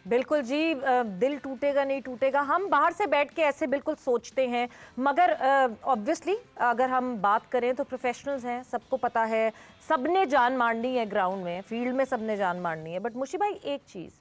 बिल्कुल जी, दिल टूटेगा नहीं टूटेगा, हम बाहर से बैठ के ऐसे बिल्कुल सोचते हैं, मगर ऑब्वियसली अगर हम बात करें तो प्रोफेशनल्स हैं, सबको पता है, सबने जान मारनी है ग्राउंड में, फील्ड में सबने जान मारनी है। बट मुशी भाई, एक चीज़,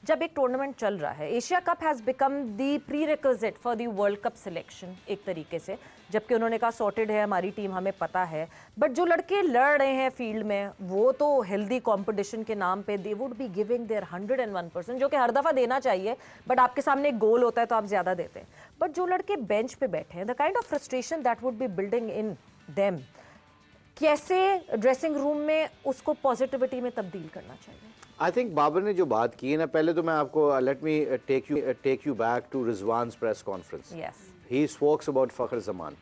जब एक टूर्नामेंट चल रहा है, Asia cup has become the pre-requisite for the world cup selection एक तरीके से, जबकि उन्होंने कहा सॉर्टेड है हमारी टीम, हमें पता है। बट जो लड़के लड़ रहे हैं फील्ड में, वो तो हेल्दी कंपटीशन के नाम पे they would be giving their 101%, जो कि हर दफ़ा देना चाहिए, बट आपके सामने एक गोल होता है तो आप ज़्यादा देते हैं। बट जो लड़के बेंच पे बैठे हैं, the kind of frustration that would be building in them, कैसे ड्रेसिंग रूम में उसको पॉजिटिविटी में तब्दील करना चाहिए? आई थिंक बाबर ने जो बात की है ना, पहले तो मैं आपको let me take you back to Rizwan's press conference. Yes, he spoke about Fakhar Zaman.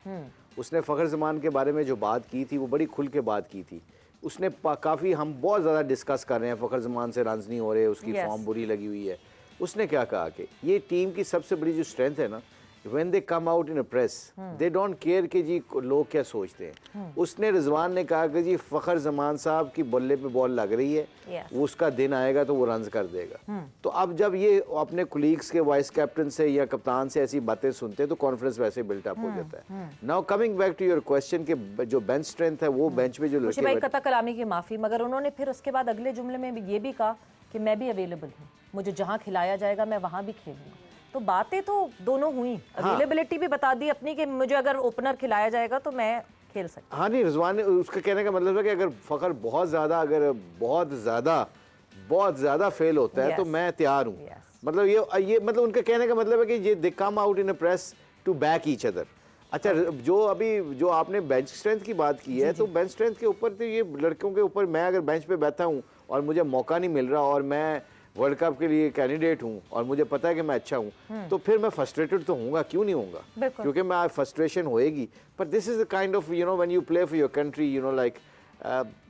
उसने फ़खर ज़मान के बारे में जो बात की थी वो बड़ी खुल के बात की थी। उसने काफ़ी, हम बहुत ज़्यादा डिस्कस कर रहे हैं फ़खर ज़मान से रन्स नहीं हो रहे, उसकी फॉर्म बुरी लगी हुई है। उसने क्या कहा कि ये टीम की सबसे बड़ी जो स्ट्रेंथ है ना, when they come out in a press, they don't care कि जी लोग क्या सोचते हैं। उसने, रिजवान ने कहा कि जी फ़खर ज़मान साहब की बल्ले पे बॉल लग रही है, वो उसका दिन आएगा तो वो रन्स कर देगा। तो अब जब ये अपने कुलीग्स के वाइस कैप्टन से या कप्तान से ऐसी बातें सुनते हैं तो कॉन्फिडेंस वैसे बिल्टअप हो जाता है। Now coming back to your question के जो बेंच स्ट्रेंथ है, वो बेंच पे जो मुशी भाई, कता कलामी की माफ़ी, मगर उन्होंने फिर उसके बाद अगले जुमले में ये भी कहा कि मैं भी अवेलेबल हूँ, मुझे जहाँ खिलाया जाएगा मैं वहाँ भी खेलूंगा। तो बातें तो दोनों हुई, अवेलेबिलिटी भी बता दी अपनी कि मुझे अगर ओपनर खिलाया जाएगा तो मैं खेल सकता। हाँ नहीं, रिजवान ने, उसका कहने का मतलब है कि अगर फ़खर बहुत ज़्यादा फेल होता है तो मैं तैयार हूँ। मतलब ये मतलब उनका कहने का मतलब है कि ये they come out in a press to back each other. अच्छा, जो आपने बेंच स्ट्रेंथ की बात की है, तो बेंच स्ट्रेंथ के ऊपर तो ये लड़कियों के ऊपर, मैं अगर बेंच पे बैठा हूँ और मुझे मौका नहीं मिल रहा और मैं वर्ल्ड कप के लिए कैंडिडेट हूँ और मुझे पता है कि मैं अच्छा हूँ, तो फिर मैं फ्रस्ट्रेटेड तो होऊंगा, क्यों नहीं होऊंगा, क्योंकि मैं फ्रस्ट्रेशन होएगी। पर this is the kind of, you know, when you play for your country, you know, like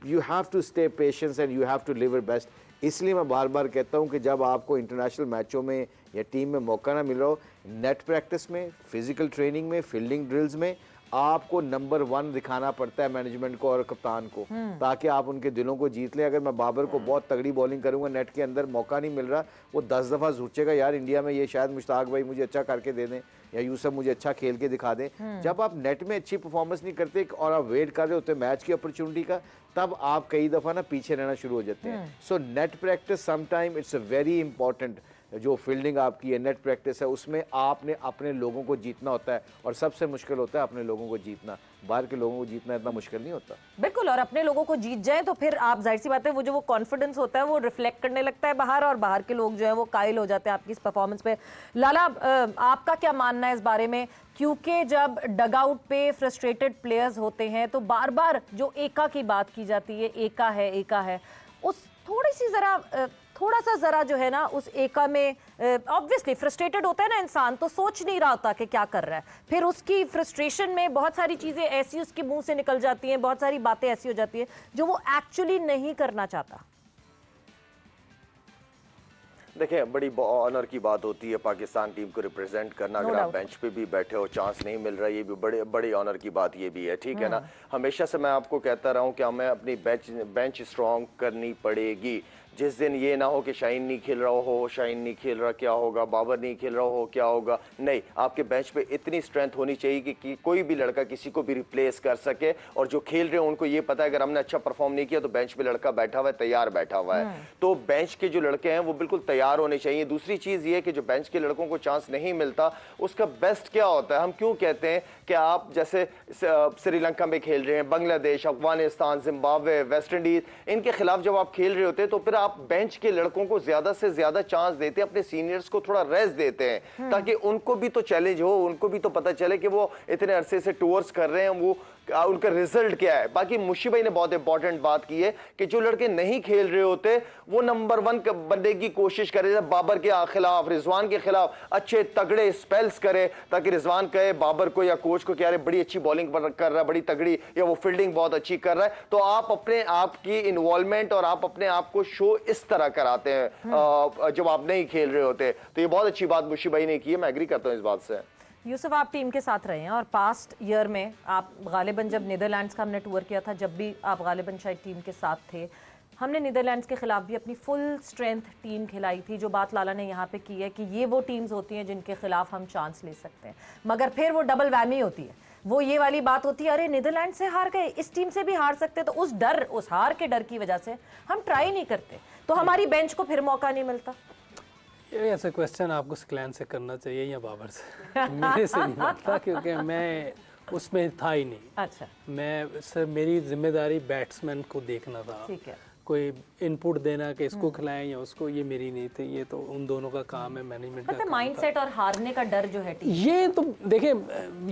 you have to stay patience and you have to live your best. इसलिए मैं बार बार कहता हूँ कि जब आपको इंटरनेशनल मैचों में या टीम में मौका ना मिल रहा हो, नेट प्रैक्टिस में, फिजिकल ट्रेनिंग में, फील्डिंग ड्रिल्स में आपको नंबर 1 दिखाना पड़ता है मैनेजमेंट को और कप्तान को, ताकि आप उनके दिलों को जीत लें। अगर मैं बाबर को बहुत तगड़ी बॉलिंग करूंगा, नेट के अंदर मौका नहीं मिल रहा, वो 10 दफ़ा सोचेगा यार इंडिया में ये शायद मुश्ताक भाई मुझे अच्छा करके दे दें या यूसुफ मुझे अच्छा खेल के दिखा दें। जब आप नेट में अच्छी परफॉर्मेंस नहीं करते और आप वेट कर रहे होते हैं मैच की अपॉर्चुनिटी का, तब आप कई दफ़ा ना पीछे रहना शुरू हो जाते हैं। So net practice sometime it's a very important. जो फील्डिंग आपकी है, नेट प्रैक्टिस है, उसमें आपने अपने लोगों को जीतना होता है और सबसे मुश्किल होता है अपने लोगों को जीतना। बाहर के लोगों को जीतना इतना मुश्किल नहीं होता। बिल्कुल, और अपने लोगों को जीत जाए तो फिर आप, जाहिर सी बात है, वो जो वो कॉन्फिडेंस होता है वो रिफ्लेक्ट करने लगता है बाहर, और बाहर के लोग जो है वो कायल हो जाते हैं आपकी इस परफॉर्मेंस पे। लाला, आपका क्या मानना है इस बारे में? क्योंकि जब डगआउट पे फ्रस्ट्रेटेड प्लेयर्स होते हैं तो बार बार जो एका की बात की जाती है, एका है, उस थोड़ा सा जरा जो है ना उस एका में, ऑब्वियसली फ्रस्ट्रेटेड होता है ना इंसान, तो सोच नहीं रहा होता कि क्या कर रहा है, फिर उसकी फ्रस्ट्रेशन में बहुत सारी चीजें ऐसी उसके मुंह से निकल जाती हैं, बहुत सारी बातें ऐसी हो जाती हैं जो वो एक्चुअली नहीं करना चाहता। देखिए, बड़ी ऑनर की बात होती है पाकिस्तान टीम को रिप्रेजेंट करना। अगर आप बेंच पे भी बैठे हो, चांस नहीं मिल रहा, ये भी बड़ी ऑनर की बात ये भी है, ठीक है ना। हमेशा से मैं आपको कहता रहा हूँ कि हमें अपनी बेंच स्ट्रॉन्ग करनी पड़ेगी। जिस दिन ये ना हो कि शाहीन नहीं खेल रहा हो, शाहीन नहीं खेल रहा क्या होगा, बाबर नहीं खेल रहा हो क्या होगा, नहीं, आपके बेंच पे इतनी स्ट्रेंथ होनी चाहिए कि कोई भी लड़का किसी को भी रिप्लेस कर सके, और जो खेल रहे हैं उनको ये पता है अगर हमने अच्छा परफॉर्म नहीं किया तो बेंच पे लड़का बैठा हुआ है, तैयार बैठा हुआ है। तो बेंच के जो लड़के हैं वो बिल्कुल तैयार होने चाहिए। दूसरी चीज ये कि जो बेंच के लड़कों को चांस नहीं मिलता, उसका बेस्ट क्या होता है, हम क्यों कहते हैं कि आप जैसे श्रीलंका में खेल रहे हैं, Bangladesh, Afghanistan, Zimbabwe, West Indies, इनके खिलाफ जब आप खेल रहे होते हैं तो फिर आप बेंच के लड़कों को ज्यादा से ज्यादा चांस देते हैं, अपने सीनियर्स को थोड़ा रेस्ट देते हैं, ताकि उनको भी तो चैलेंज हो, उनको भी तो पता चले कि वो इतने अरसे से टूर्स कर रहे हैं, वो उनका रिजल्ट क्या है। बाकी मुशी भाई ने बहुत इंपॉर्टेंट बात की है कि जो लड़के नहीं खेल रहे होते वो नंबर 1 बनने की कोशिश करे, बाबर के खिलाफ, रिजवान के खिलाफ अच्छे तगड़े स्पेल्स करे, ताकि रिजवान कहे बाबर को या कोच को कि यार बड़ी अच्छी बॉलिंग कर रहा है, बड़ी तगड़ी, या वो फील्डिंग बहुत अच्छी कर रहा है। तो आप अपने आप की इन्वॉल्वमेंट और आप अपने आप को शो इस तरह कराते हैं जब आप नहीं खेल रहे होते। तो ये बहुत अच्छी बात मुशी भाई ने की है, मैं एग्री करता हूँ इस बात से। यूसुफ, आप टीम के साथ रहे हैं और पास्ट ईयर में आप गालिबन, जब नीदरलैंड्स का हमने टूर किया था, जब भी आप गालिबन शायद टीम के साथ थे, हमने नीदरलैंड्स के खिलाफ भी अपनी फुल स्ट्रेंथ टीम खिलाई थी। जो बात लाला ने यहाँ पे की है कि ये वो टीम्स होती हैं जिनके खिलाफ हम चांस ले सकते हैं, मगर फिर वो डबल वैमी होती है। वो ये वाली बात होती है, अरे नीदरलैंड से हार गए, इस टीम से भी हार सकते, तो उस हार के डर की वजह से हम ट्राई नहीं करते, तो हमारी बेंच को फिर मौका नहीं मिलता। ये ऐसा क्वेश्चन आपको स्क्लैन से करना चाहिए या बाबर से। मेरे से नहीं बनता, क्योंकि मैं उसमें था ही नहीं। अच्छा, मैं सर, मेरी जिम्मेदारी बैट्समैन को देखना था, ठीक है, कोई इनपुट देना कि इसको खिलाएं या उसको, ये मेरी नहीं थी। ये तो उन दोनों का काम है, मैनेजमेंट का काम था। माइंडसेट और हारने का डर जो है टीम, ये तो देखिए,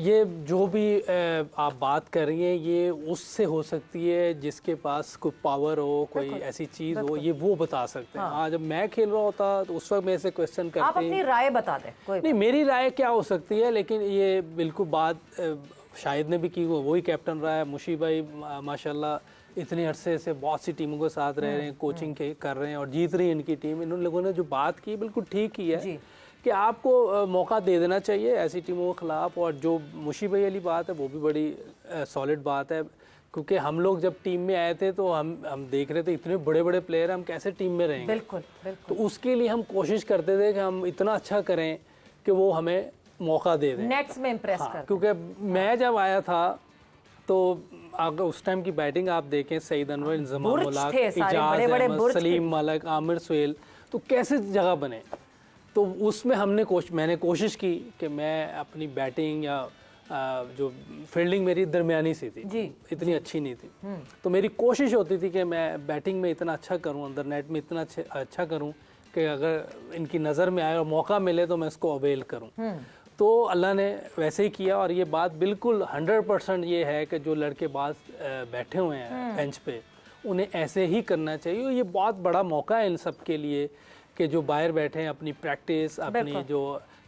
ये जो भी आप बात कर रही हैं, ये उससे हो सकती है जिसके पास कोई पावर हो, कोई ऐसी चीज़ हो, ये वो बता सकते हैं। हाँ, जब मैं खेल रहा होता तो उस वक्त मेरे से क्वेश्चन करते हैं। आप अपनी राय बता दें। कोई नहीं, मेरी राय क्या हो सकती है, लेकिन ये बिल्कुल बात शाहिद ने भी की, वही कैप्टन रहा है। मुशी भाई माशाल्लाह इतने अरसे से बहुत सी टीमों के साथ रह रहे हैं, कोचिंग कर रहे हैं और जीत रही है इनकी टीम। इन लोगों ने जो बात की बिल्कुल ठीक की है कि आपको मौका दे देना चाहिए ऐसी टीमों के खिलाफ। और जो मुशी भाई वाली बात है वो भी बड़ी सॉलिड बात है, क्योंकि हम लोग जब टीम में आए थे तो हम देख रहे थे इतने बड़े बड़े प्लेयर, हम कैसे टीम में रहेंगे। बिल्कुल, बिल्कुल। तो उसके लिए हम कोशिश करते थे कि हम इतना अच्छा करें कि वो हमें मौका दे दें, नेट्स में इम्प्रेस कर। क्योंकि मैं जब आया था तो अगर उस टाइम की बैटिंग आप देखें, सईद अनवर, इंजमाम मुलाक, इजाज अहमद, सलीम मलिक, आमिर सुहेल, तो कैसे जगह बने। तो उसमें मैंने कोशिश की कि मैं अपनी बैटिंग या जो फील्डिंग मेरी दरमियानी सी थी, इतनी अच्छी नहीं थी। तो मेरी कोशिश होती थी कि मैं बैटिंग में इतना अच्छा करूं, अंदर नेट में इतना अच्छा करूं कि अगर इनकी नज़र में आए और मौका मिले तो मैं इसको अवेल करूं। तो अल्लाह ने वैसे ही किया। और ये बात बिल्कुल 100% ये है कि जो लड़के बाज बैठे हुए हैं बेंच पे, उन्हें ऐसे ही करना चाहिए। ये बहुत बड़ा मौका है इन सब के लिए कि जो बाहर बैठे हैं, अपनी प्रैक्टिस, अपनी जो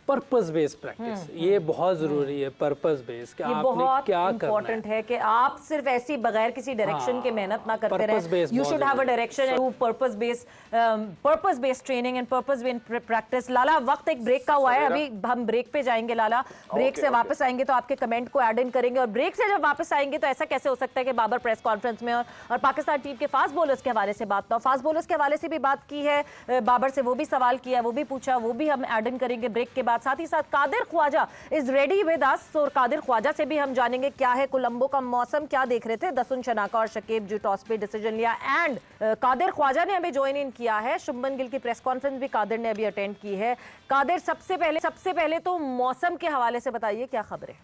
पर्पस बेस्ड प्रैक्टिस, ये बहुत ज़रूरी है। पर्पस बेस्ड, कि आपने क्या इम्पोर्टेंट है कि आप सिर्फ ऐसी बगैर किसी डायरेक्शन के मेहनत ना करते रहे। You should have a direction and purpose based training and purpose based practice. लाला, वक्त एक ब्रेक का हुआ है, अभी हम ब्रेक पे जाएंगे लाला। ब्रेक से वापस आएंगे तो आपके कमेंट को ऐड इन करेंगे। और ब्रेक से जब वापस आएंगे तो ऐसा कैसे हो सकता है कि बाबर प्रेस कॉन्फ्रेंस में और पाकिस्तान टीम के फास्ट बॉलर्स के हवाले से बात, तो फास्ट बॉलर्स के हवाले से भी बात की है बाबर से, वो भी सवाल किया, वो भी पूछा, वो भी हम ऐड इन करेंगे ब्रेक के बाद। साथ ही साथ Qadir Khwaja is ready with us, और कादिर ख्वाजा से भी हम जानेंगे क्या है कोलंबो का मौसम, क्या देख रहे थे दसुन शनाका और शकीब जो टॉस पे डिसीजन लिया। एंड कादिर ख्वाजा ने अभी ज्वाइन इन किया है, शुभमन गिल की प्रेस कॉन्फ्रेंस भी कादिर ने अभी अटेंड की है। कादिर, सबसे पहले तो मौसम के हवाले से बताइए क्या खबरें।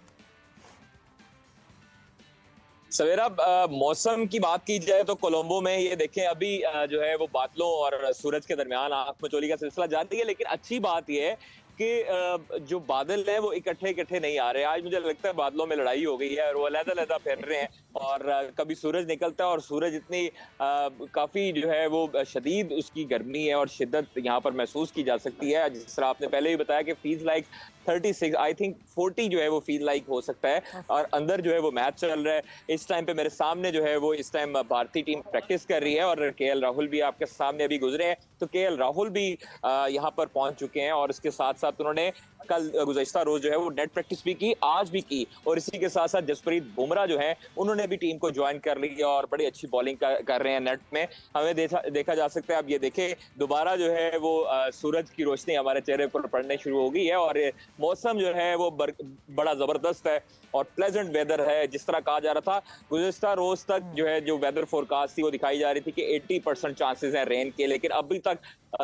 सवेरा, मौसम की बात की जाए तो कोलंबो में ये देखें अभी जो है वो बादलों और सूरज के दरमियान आंख मचोली का सिलसिला जारी है। लेकिन अच्छी बात यह है कि जो बादल हैं वो इकट्ठे नहीं आ रहे। आज मुझे लगता है बादलों में लड़ाई हो गई है और वो अलग-अलग फिर रहे हैं, और कभी सूरज निकलता है और सूरज इतनी काफ़ी जो है वो शदीद उसकी गर्मी है और शिद्दत यहाँ पर महसूस की जा सकती है। जिस तरह आपने पहले भी बताया कि फील्स लाइक 36, आई थिंक 40 जो है वो फील लाइक हो सकता है। और अंदर जो है वो मैच चल रहा है इस टाइम पे। मेरे सामने जो है वो इस टाइम भारतीय टीम प्रैक्टिस कर रही है और केएल राहुल भी आपके सामने अभी गुजरे हैं। तो केएल राहुल भी यहाँ पर पहुंच चुके हैं और इसके साथ साथ उन्होंने कल गुज़श्ता रोज जो है वो नेट प्रैक्टिस भी की, आज भी की। और इसी के साथ साथ जसप्रीत बुमराह जो है उन्होंने भी टीम को ज्वाइन कर ली और बड़ी अच्छी बॉलिंग कर रहे हैं नेट में। हमें देखा जा सकता है, अब ये देखें दोबारा जो है वो सूरज की रोशनी हमारे चेहरे पर पड़ने शुरू हो गई है और मौसम जो है वो बड़ा जबरदस्त है और प्लेजेंट वेदर है। जिस तरह कहा जा रहा था गुज़श्ता रोज तक जो है जो वेदर फोरकास्ट थी वो दिखाई जा रही थी कि 80% चांसेस हैं रेन के, लेकिन अभी तक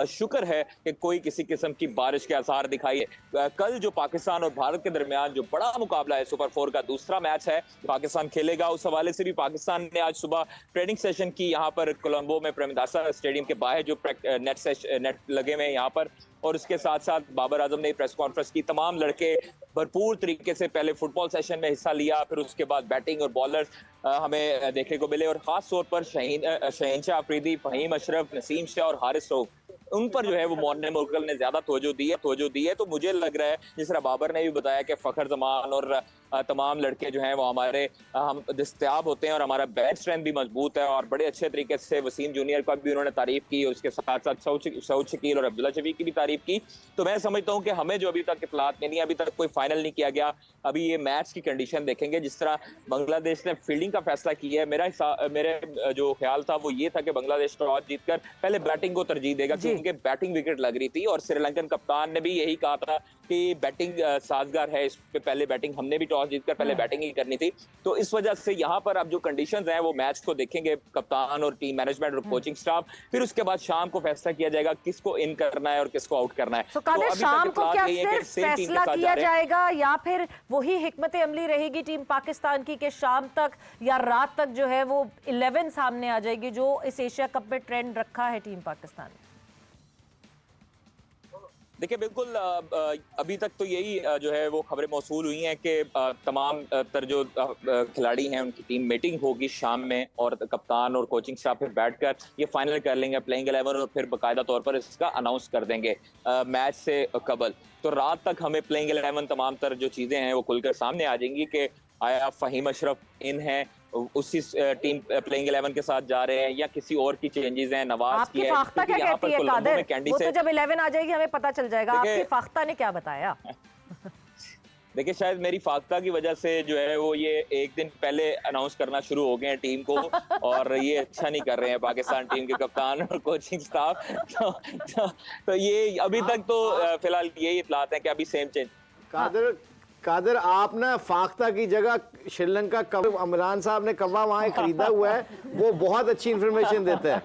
शुक्र है कि कोई किसी किस्म की बारिश के आसार दिखाई है। कल जो पाकिस्तान और भारत के दरमियान जो बड़ा मुकाबला है सुपर 4 का दूसरा मैच है, पाकिस्तान खेलेगा। उस हवाले से भी पाकिस्तान ने आज सुबह ट्रेनिंग सेशन की यहाँ पर कोलंबो में प्रेमदासा स्टेडियम के बाहर जो नेट लगे हुए हैं यहाँ पर। और उसके साथ साथ बाबर आजम ने प्रेस कॉन्फ्रेंस की। तमाम लड़के भरपूर तरीके से पहले फुटबॉल सेशन में हिस्सा लिया, फिर उसके बाद बैटिंग और बॉलर्स हमें देखने को मिले और खास तौर पर शहीन शाह अफरीदी, फहीम अशरफ, नसीम शाह और हारिस रऊफ उन पर जो है वो मॉर्ने मुर्कल ने ज्यादा तवज्जो दी है। तो मुझे लग रहा है जिस तरह बाबर ने भी बताया कि फखर जमान और तमाम लड़के जो हैं वो हमारे हम दस्तयाब होते हैं और हमारा बेंच स्ट्रेंथ भी मजबूत है, और बड़े अच्छे तरीके से वसीम जूनियर का भी उन्होंने तारीफ की, और उसके साथ साथ सऊद शकील और अब्दुल्ला शफीक की भी तारीफ की। तो मैं समझता हूँ कि हमें जो अभी तक इत्तलात मिली, अभी तक कोई फाइनल नहीं किया गया, अभी ये मैच की कंडीशन देखेंगे। जिस तरह बांग्लादेश ने फील्डिंग का फैसला किया है, मेरे जो ख्याल था वो ये था कि बांग्लादेश टॉस जीतकर पहले बैटिंग को तरजीह देगा, क्योंकि बैटिंग विकेट लग रही थी, और श्रीलंकन कप्तान ने भी यही कहा था कि बैटिंग साजगार है, इस पे पहले बैटिंग, हमने भी टॉस जीतकर पहले बैटिंग ही करनी थी। तो इस वजह से यहाँ पर अब जो कंडीशंस हैं वो मैच को देखेंगे कप्तान और टीम मैनेजमेंट और कोचिंग स्टाफ, फिर उसके बाद शाम को फैसला किया जाएगा किसको इन करना है और किसको आउट करना है। तो शाम को क्या सिर्फ फैसला किया जाएगा या फिर वही हिकमत अमली रहेगी टीम पाकिस्तान की कि शाम तक या रात तक जो है वो 11 सामने आ जाएगी जो इस एशिया कप में ट्रेंड रखा है टीम पाकिस्तान ने? देखिए बिल्कुल अभी तक तो यही जो है वो खबरें मौसूल हुई हैं कि तमाम तर जो खिलाड़ी हैं उनकी टीम मीटिंग होगी शाम में, और कप्तान और कोचिंग स्टाफ फिर बैठकर ये फाइनल कर लेंगे प्लेइंग 11, और फिर बाकायदा तौर पर इसका अनाउंस कर देंगे मैच से कबल। तो रात तक हमें प्लेइंग 11 तमाम तर जो चीज़ें हैं वो खुलकर सामने आ जाएंगी कि आया फ़हीम अशरफ इन है, उसी टीम प्लेइंग 11 के साथ जा रहे हैं, या किसी और की चेंजेस हैं, नवाज की है। फाख्ता क्या कहती है कादर? वो तो जब 11 आ जाएगी हमें पता चल जाएगा। आपकी फाख्ता ने क्या बताया? देखिए शायद मेरी फाख्ता की वजह से जो है वो ये एक दिन पहले अनाउंस करना शुरू हो गए हैं टीम को, और ये अच्छा नहीं कर रहे हैं पाकिस्तान टीम के कप्तान और कोचिंग स्टाफ। तो ये अभी तक तो फिलहाल यही इत्तलात है कि अभी सेम चेंज। कादर आप ना फाख्ता की जगह श्रीलंका कब इमरान साहब ने कब्बा वहाँ खरीदा हुआ है, वो बहुत अच्छी इंफॉर्मेशन देता है,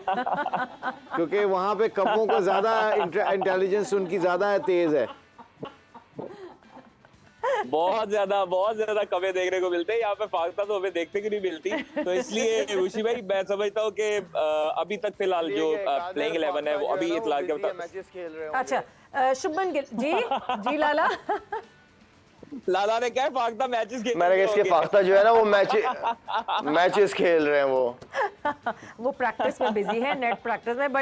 क्योंकि वहाँ पे कब्बों को ज्यादा इंटेलिजेंस उनकी ज्यादा तेज है। बहुत ज्यादा कवे देखने को मिलते हैं यहाँ पे, फाख्ता तो हमें देखने को नहीं मिलती। तो इसलिए ऋषि भाई मैं समझता हूँ कि अभी तक फिलहाल जो प्लेइंग 11 है वो अभी इत्तला के मैचेस खेल रहे हैं। अच्छा शुभमन गिल जी लाला ने क्या फाख्ता मैचेस खेल, मैंने कहा इसके फाख्ता जो है ना वो मैचेस खेल रहे हैं, वो प्रैक्टिस में बिजी है, नेट प्रैक्टिस में। बट